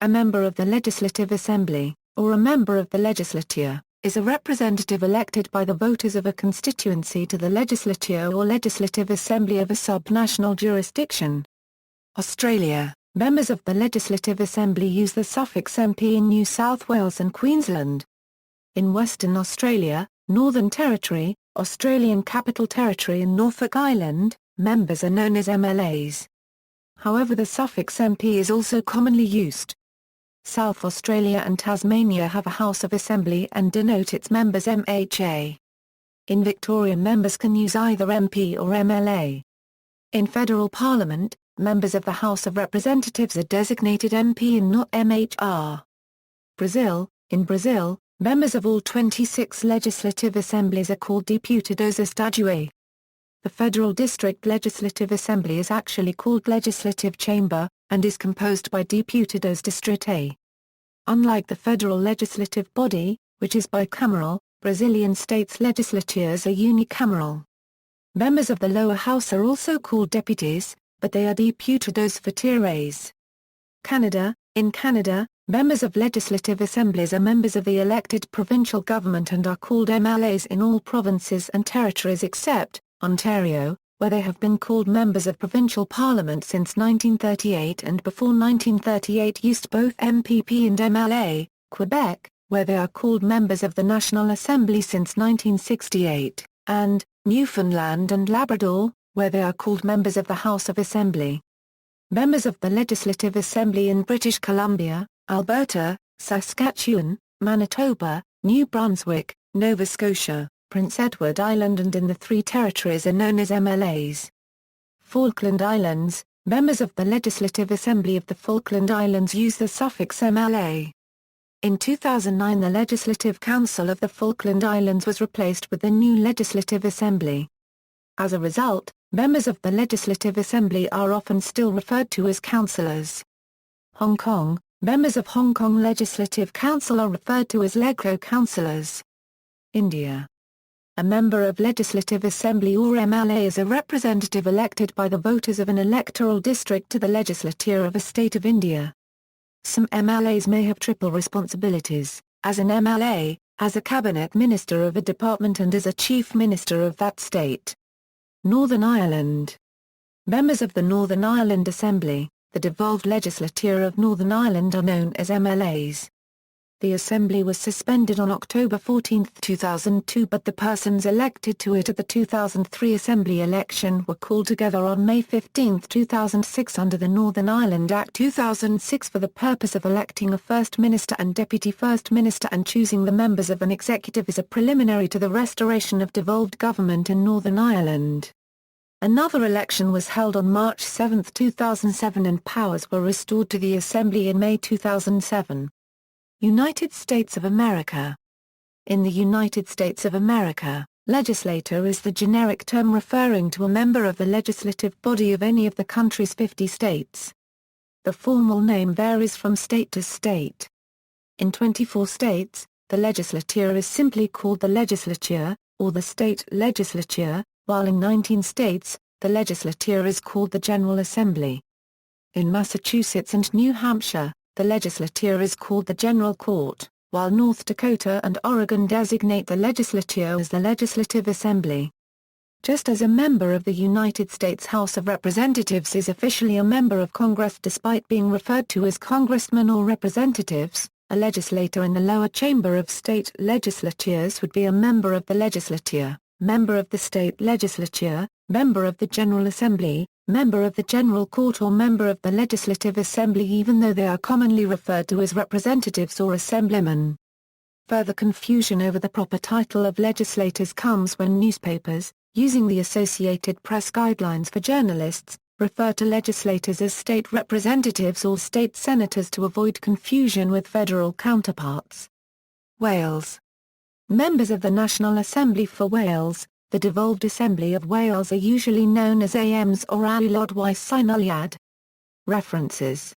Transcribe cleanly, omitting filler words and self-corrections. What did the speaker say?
A member of the Legislative Assembly, or a member of the Legislature, is a representative elected by the voters of a constituency to the Legislature or Legislative Assembly of a sub-national jurisdiction. Australia. Members of the Legislative Assembly use the suffix MP in New South Wales and Queensland. In Western Australia, Northern Territory, Australian Capital Territory and Norfolk Island, members are known as MLAs. However, the suffix MP is also commonly used. South Australia and Tasmania have a House of Assembly and denote its members MHA. In Victoria, members can use either MP or MLA. In federal parliament, members of the House of Representatives are designated MP and not MHR. Brazil. In Brazil, members of all 26 legislative assemblies are called Deputados Estaduais. The Federal District Legislative Assembly is actually called Legislative Chamber, and is composed by Deputados Distritais. Unlike the federal legislative body, which is bicameral, Brazilian states' legislatures are unicameral. Members of the lower house are also called deputies, but they are Deputados Federais. Canada. In Canada, members of legislative assemblies are members of the elected provincial government and are called MLAs in all provinces and territories except Ontario, where they have been called members of provincial parliament since 1938 and before 1938 used both MPP and MLA, Quebec, where they are called members of the National Assembly since 1968, and Newfoundland and Labrador, where they are called members of the House of Assembly. Members of the Legislative Assembly in British Columbia, Alberta, Saskatchewan, Manitoba, New Brunswick, Nova Scotia, Prince Edward Island and in the three territories are known as MLAs. Falkland Islands. Members of the Legislative Assembly of the Falkland Islands use the suffix MLA. In 2009, the Legislative Council of the Falkland Islands was replaced with the new Legislative Assembly. As a result, members of the Legislative Assembly are often still referred to as councillors. Hong Kong. Members of Hong Kong Legislative Council are referred to as LegCo councillors. India. A member of Legislative Assembly or MLA is a representative elected by the voters of an electoral district to the legislature of a state of India. Some MLAs may have triple responsibilities, as an MLA, as a cabinet minister of a department and as a chief minister of that state. Northern Ireland. Members of the Northern Ireland Assembly, the devolved legislature of Northern Ireland, are known as MLAs. The Assembly was suspended on October 14, 2002, but the persons elected to it at the 2003 Assembly election were called together on May 15, 2006 under the Northern Ireland Act 2006 for the purpose of electing a First Minister and Deputy First Minister and choosing the members of an executive as a preliminary to the restoration of devolved government in Northern Ireland. Another election was held on March 7, 2007 and powers were restored to the Assembly in May 2007. United States of America. In the United States of America, legislator is the generic term referring to a member of the legislative body of any of the country's 50 states. The formal name varies from state to state. In 24 states, the legislature is simply called the legislature, or the state legislature, while in 19 states, the legislature is called the General Assembly. In Massachusetts and New Hampshire, the legislature is called the General Court, while North Dakota and Oregon designate the legislature as the Legislative Assembly. Just as a member of the United States House of Representatives is officially a member of Congress despite being referred to as congressmen or representatives, a legislator in the lower chamber of state legislatures would be a member of the legislature, member of the state legislature, member of the General Assembly, member of the General Court or member of the Legislative Assembly, even though they are commonly referred to as representatives or assemblymen. Further confusion over the proper title of legislators comes when newspapers, using the Associated Press guidelines for journalists, refer to legislators as state representatives or state senators to avoid confusion with federal counterparts. Wales. Members of the National Assembly for Wales, the devolved Assembly of Wales, are usually known as AMs or Aelod y Seneddol. References